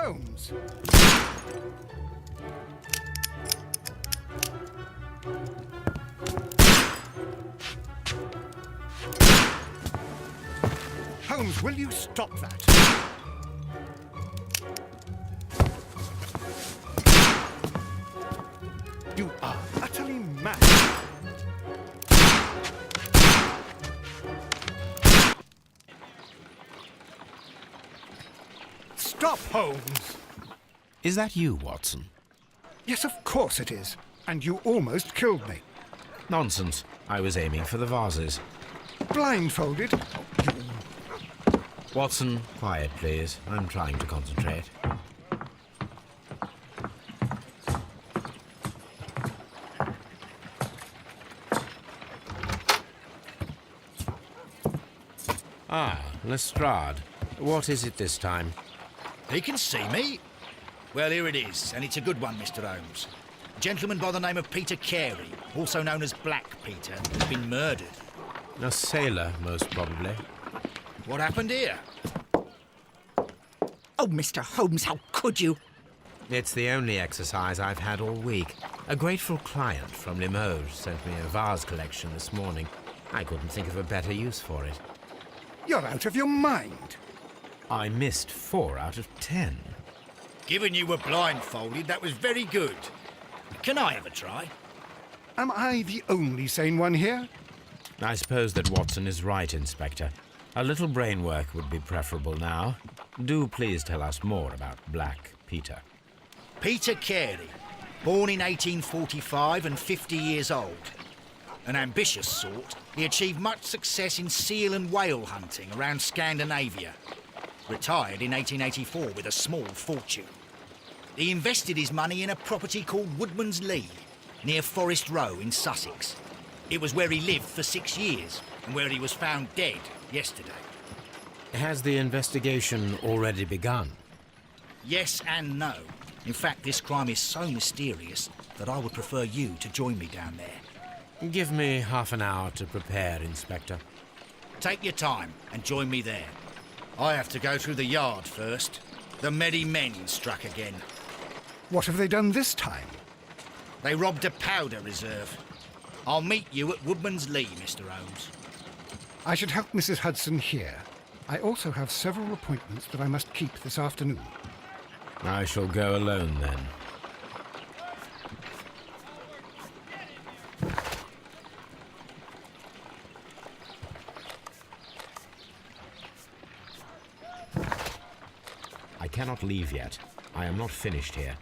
Holmes! Holmes, will you stop that? You are utterly mad. Stop, Holmes! Is that you, Watson? Yes, of course it is. And you almost killed me. Nonsense. I was aiming for the vases. Blindfolded? Watson, quiet, please. I'm trying to concentrate. Ah, Lestrade. What is it this time? He can see me. Well, here it is, and it's a good one, Mr. Holmes. A gentleman by the name of Peter Carey, also known as Black Peter, has been murdered. A sailor, most probably. What happened here? Oh, Mr. Holmes, how could you? It's the only exercise I've had all week. A grateful client from Limoges sent me a vase collection this morning. I couldn't think of a better use for it. You're out of your mind. I missed 4 out of 10. Given you were blindfolded, that was very good. Can I have a try? Am I the only sane one here? I suppose that Watson is right, Inspector. A little brain work would be preferable now. Do please tell us more about Black Peter. Peter Carey, born in 1845 and 50 years old. An ambitious sort, he achieved much success in seal and whale hunting around Scandinavia. Retired in 1884 with a small fortune. He invested his money in a property called Woodman's Lee, near Forest Row in Sussex. It was where he lived for 6 years, and where he was found dead yesterday. Has the investigation already begun? Yes and no. In fact, this crime is so mysterious that I would prefer you to join me down there. Give me half an hour to prepare, Inspector. Take your time and join me there. I have to go through the yard first. The merry men struck again. What have they done this time? They robbed a powder reserve. I'll meet you at Woodman's Lee, Mr. Holmes. I should help Mrs. Hudson here. I also have several appointments that I must keep this afternoon. I shall go alone, then. I cannot leave yet. I am not finished here.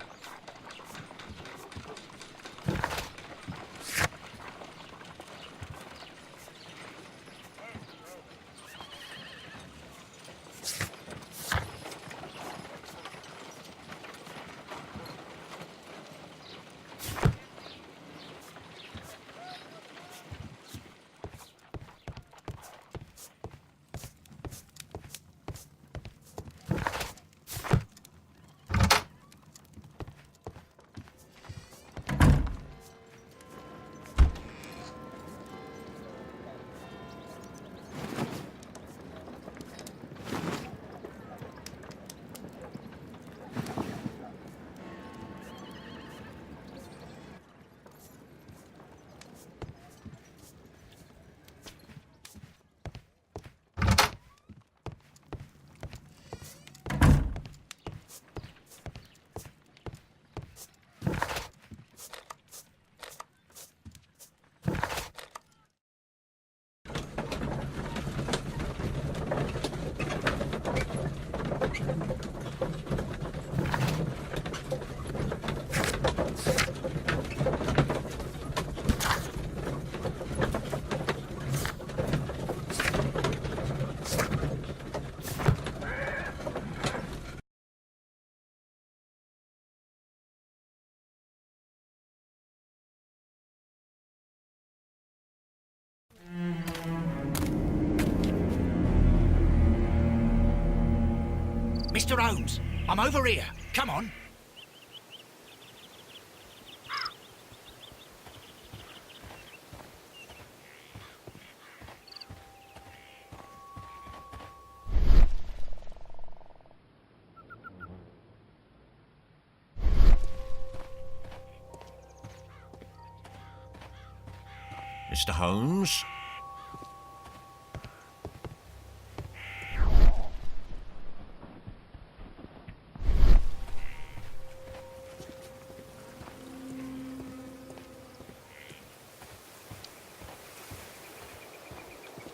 Mr. Holmes, I'm over here. Come on. Mr. Holmes?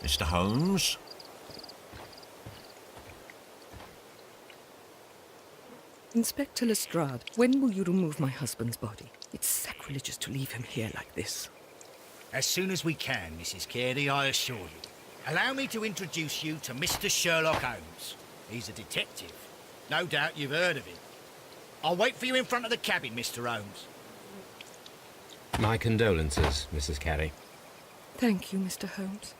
Mr. Holmes? Inspector Lestrade, when will you remove my husband's body? It's sacrilegious to leave him here like this. As soon as we can, Mrs. Carey, I assure you. Allow me to introduce you to Mr. Sherlock Holmes. He's a detective. No doubt you've heard of him. I'll wait for you in front of the cabin, Mr. Holmes. My condolences, Mrs. Carey. Thank you, Mr. Holmes.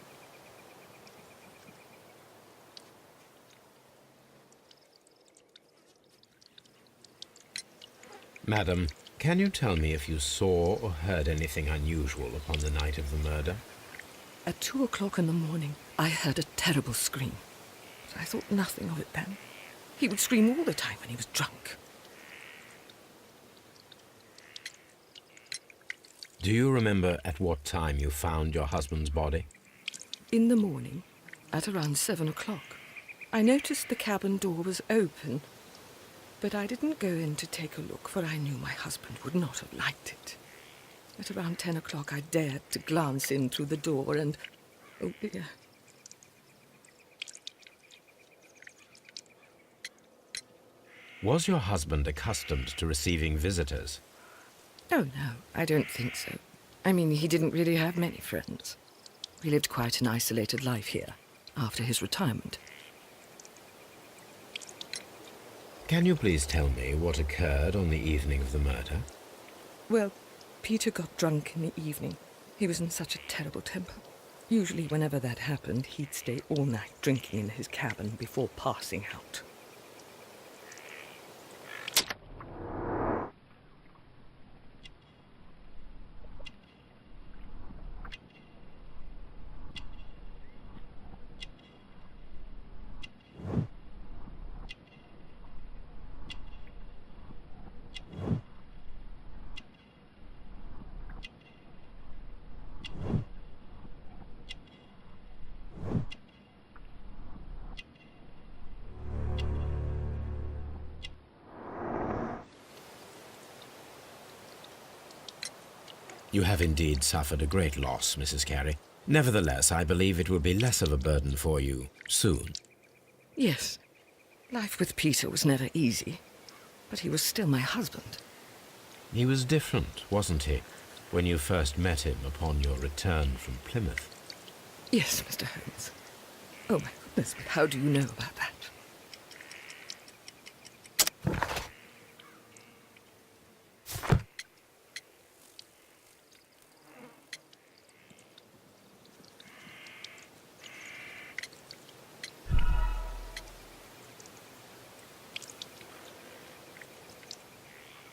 Madam, can you tell me if you saw or heard anything unusual upon the night of the murder? At 2 o'clock in the morning, I heard a terrible scream. But I thought nothing of it then. He would scream all the time when he was drunk. Do you remember at what time you found your husband's body? In the morning, at around 7 o'clock, I noticed the cabin door was open, but I didn't go in to take a look, for I knew my husband would not have liked it. At around 10 o'clock, I dared to glance in through the door and... oh dear. Was your husband accustomed to receiving visitors? Oh, no, I don't think so. I mean, he didn't really have many friends. We lived quite an isolated life here, after his retirement. Can you please tell me what occurred on the evening of the murder? Well, Peter got drunk in the evening. He was in such a terrible temper. Usually, whenever that happened, he'd stay all night drinking in his cabin before passing out. You have indeed suffered a great loss, Mrs. Carey. Nevertheless, I believe it will be less of a burden for you soon. Yes, life with Peter was never easy, but he was still my husband. He was different, wasn't he, when you first met him upon your return from Plymouth? Yes, Mr. Holmes. Oh, my goodness, but how do you know about that?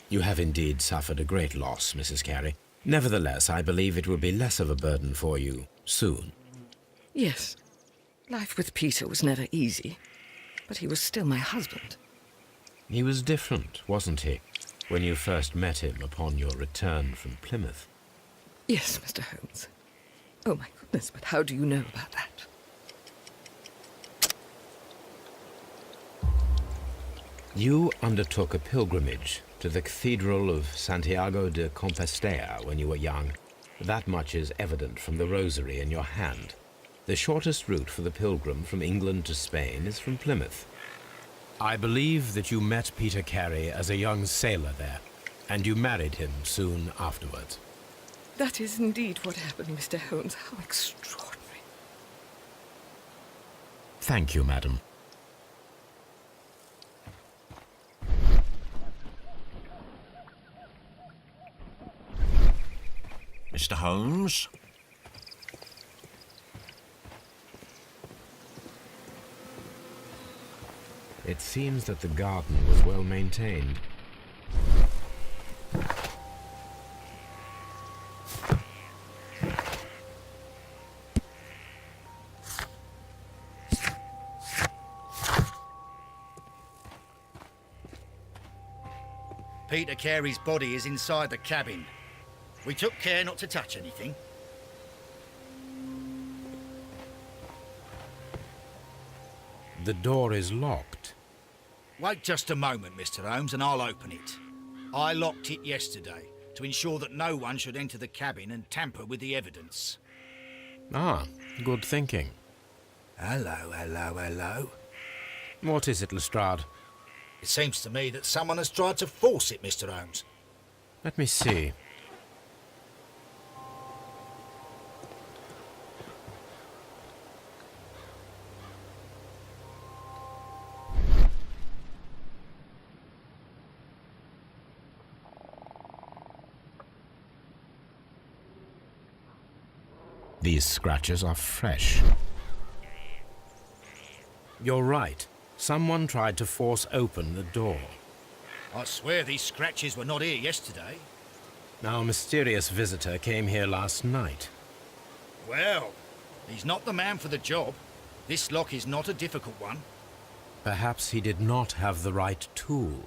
You have indeed suffered a great loss, Mrs. Carey. Nevertheless, I believe it will be less of a burden for you soon. Yes, life with Peter was never easy, but he was still my husband. He was different, wasn't he, when you first met him upon your return from Plymouth? Yes, Mr. Holmes. Oh, my goodness, but how do you know about that? You undertook a pilgrimage to the Cathedral of Santiago de Compostela when you were young. That much is evident from the rosary in your hand. The shortest route for the pilgrim from England to Spain is from Plymouth. I believe that you met Peter Carey as a young sailor there, and you married him soon afterwards. That is indeed what happened, Mr. Holmes. How extraordinary. Thank you, madam. Mr. Holmes? It seems that the garden was well maintained. Peter Carey's body is inside the cabin. We took care not to touch anything. The door is locked. Wait just a moment, Mr. Holmes, and I'll open it. I locked it yesterday to ensure that no one should enter the cabin and tamper with the evidence. Ah, good thinking. Hello, hello, hello. What is it, Lestrade? It seems to me that someone has tried to force it, Mr. Holmes. Let me see. These scratches are fresh. You're right. Someone tried to force open the door. I swear these scratches were not here yesterday. Our mysterious visitor came here last night. Well, he's not the man for the job. This lock is not a difficult one. Perhaps he did not have the right tool.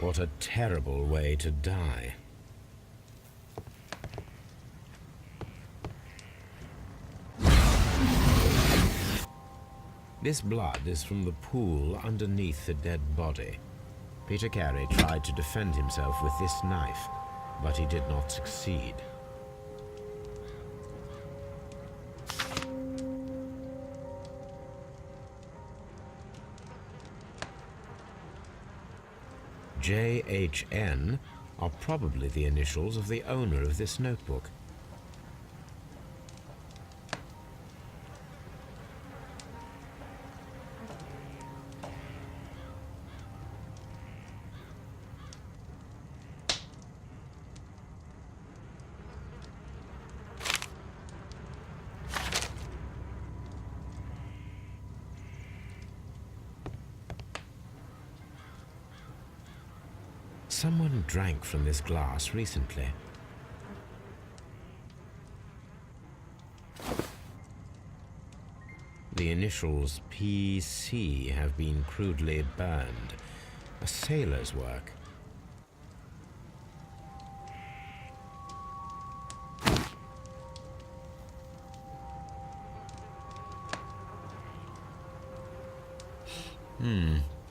What a terrible way to die. This blood is from the pool underneath the dead body. Peter Carey tried to defend himself with this knife, but he did not succeed. JHN are probably the initials of the owner of this notebook. Someone drank from this glass recently. The initials PC have been crudely burned. A sailor's work.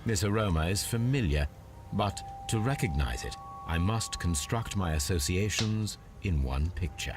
This aroma is familiar, but to recognize it, I must construct my associations in one picture.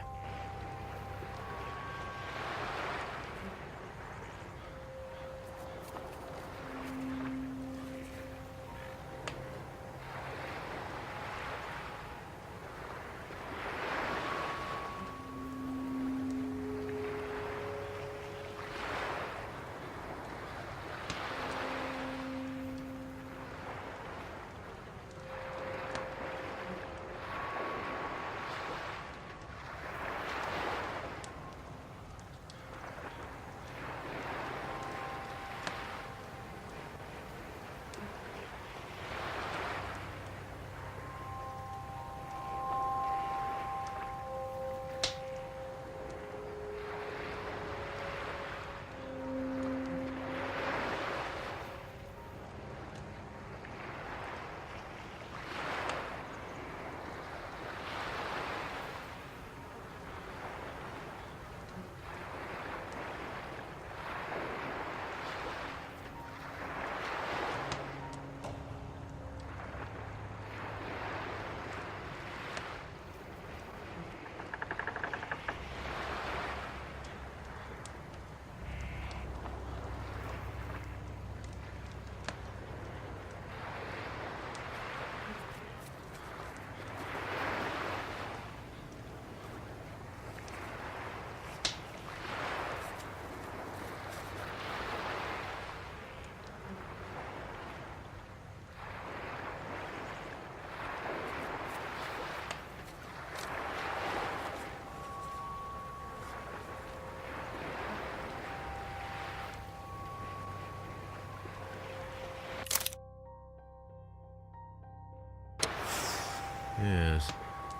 Yes,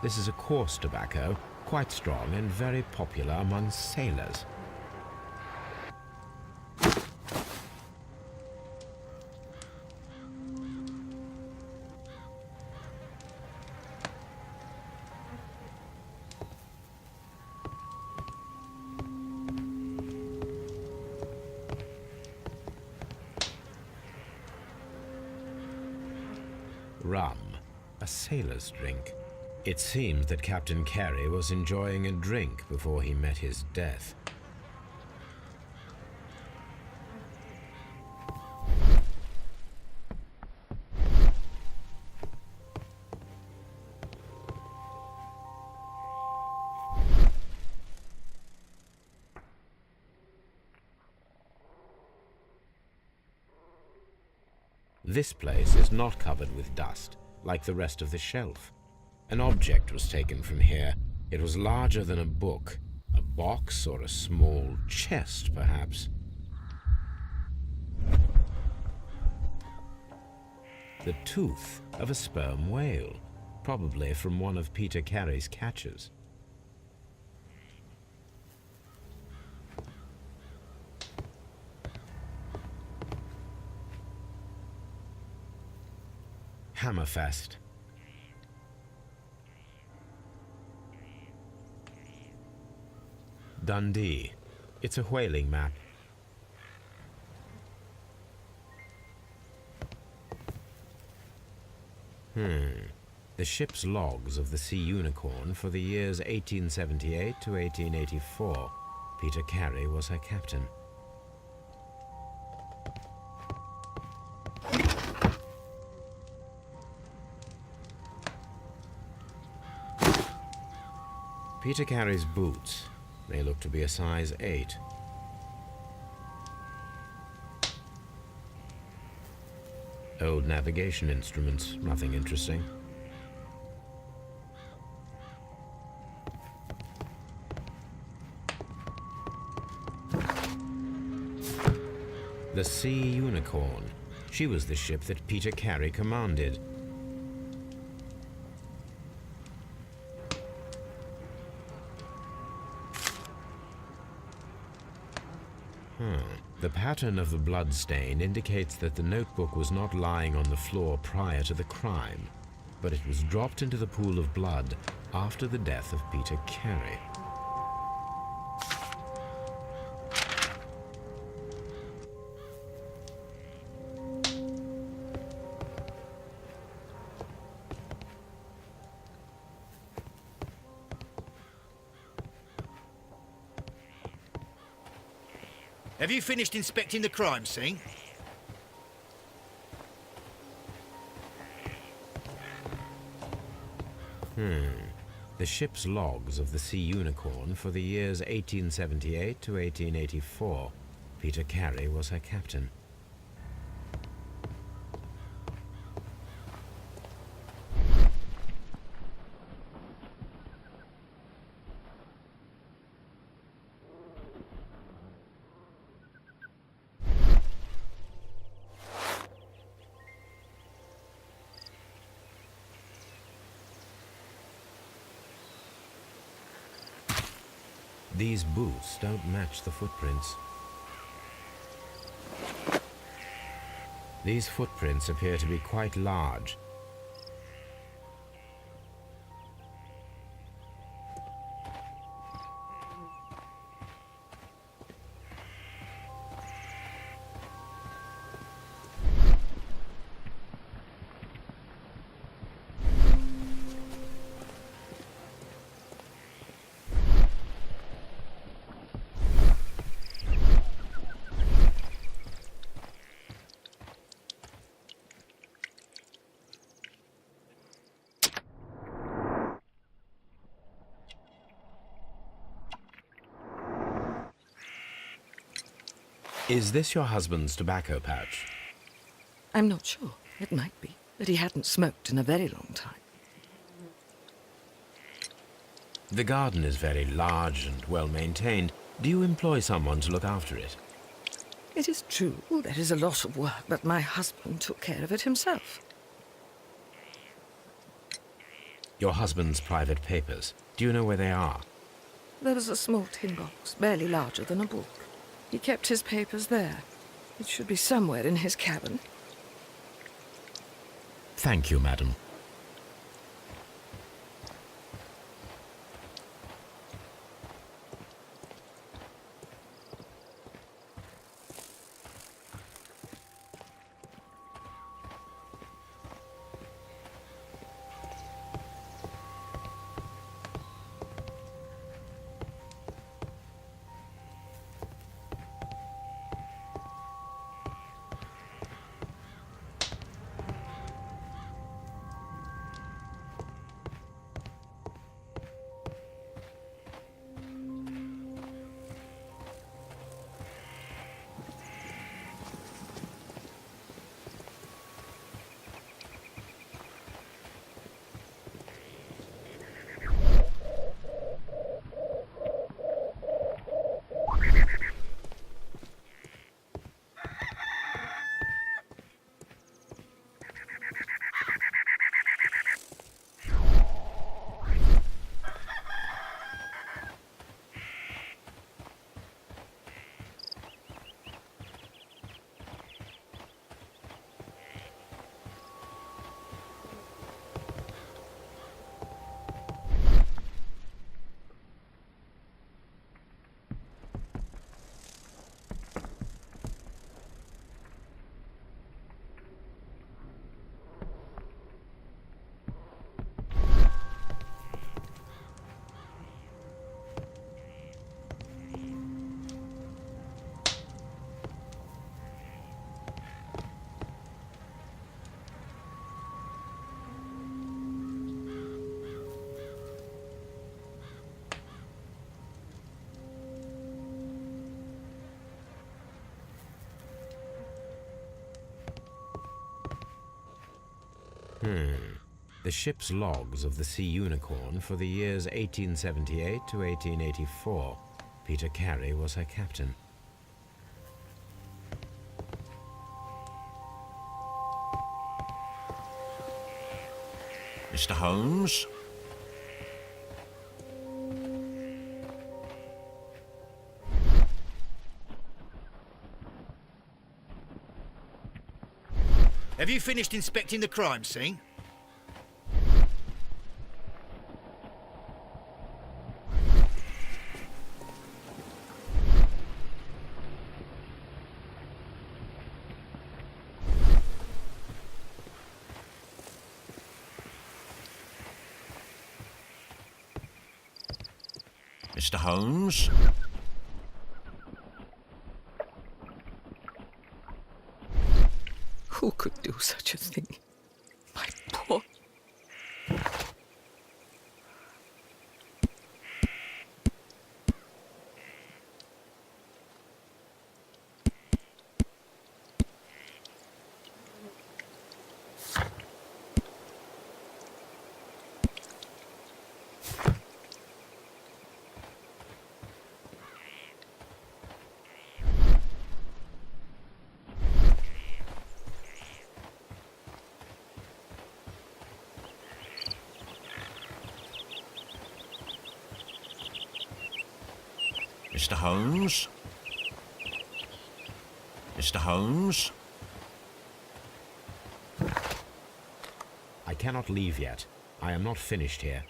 this is a coarse tobacco, quite strong and very popular among sailors. rum, a sailor's drink. It seemed that Captain Carey was enjoying a drink before he met his death. This place is not covered with dust, like the rest of the shelf. An object was taken from here. It was larger than a book, a box or a small chest, perhaps. The tooth of a sperm whale, probably from one of Peter Carey's catches. Hammerfest. Dundee. It's a whaling map. The ship's logs of the Sea Unicorn for the years 1878 to 1884. Peter Carey was her captain. Peter Carey's boots. They look to be a size 8. Old navigation instruments, nothing interesting. The Sea Unicorn. She was the ship that Peter Carey commanded. The pattern of the blood stain indicates that the notebook was not lying on the floor prior to the crime, but it was dropped into the pool of blood after the death of Peter Carey. Have you finished inspecting the crime scene? The ship's logs of the Sea Unicorn for the years 1878 to 1884. Peter Carey was her captain. These boots don't match the footprints. These footprints appear to be quite large. Is this your husband's tobacco pouch? I'm not sure. It might be, but he hadn't smoked in a very long time. The garden is very large and well maintained. Do you employ someone to look after it? It is true, there is a lot of work, but my husband took care of it himself. Your husband's private papers. Do you know where they are? There was a small tin box, barely larger than a book. He kept his papers there. It should be somewhere in his cabin. Thank you, madam. The ship's logs of the Sea Unicorn for the years 1878 to 1884. Peter Carey was her captain. Mr. Holmes? Have you finished inspecting the crime scene? Mr. Holmes? Who could do such a thing? My poor... Mr. Holmes? Mr. Holmes? I cannot leave yet. I am not finished here.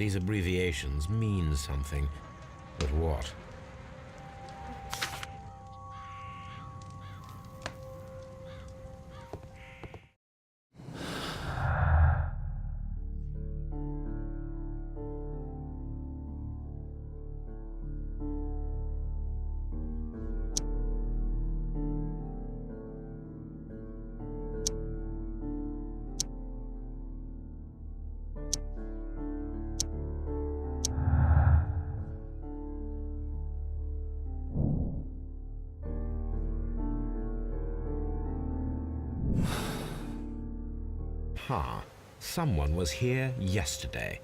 These abbreviations mean something, but what? Someone was here yesterday.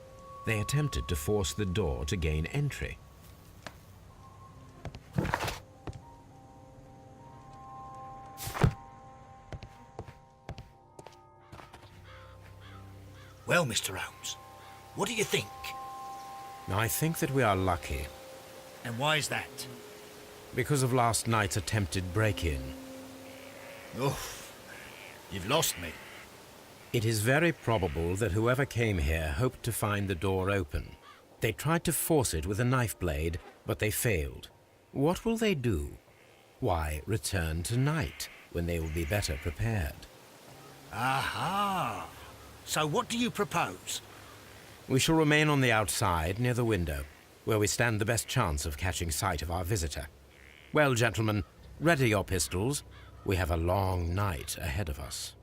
They attempted to force the door to gain entry. Well, Mr. Holmes, what do you think? I think that we are lucky And why is that? because of last night's attempted break-in. Oof, you've lost me. It is very probable that whoever came here hoped to find the door open. They tried to force it with a knife blade, but they failed. What will they do? Why, return tonight, when they will be better prepared. Aha! So what do you propose? We shall remain on the outside, near the window, where we stand the best chance of catching sight of our visitor. Well, gentlemen, ready your pistols. We have a long night ahead of us.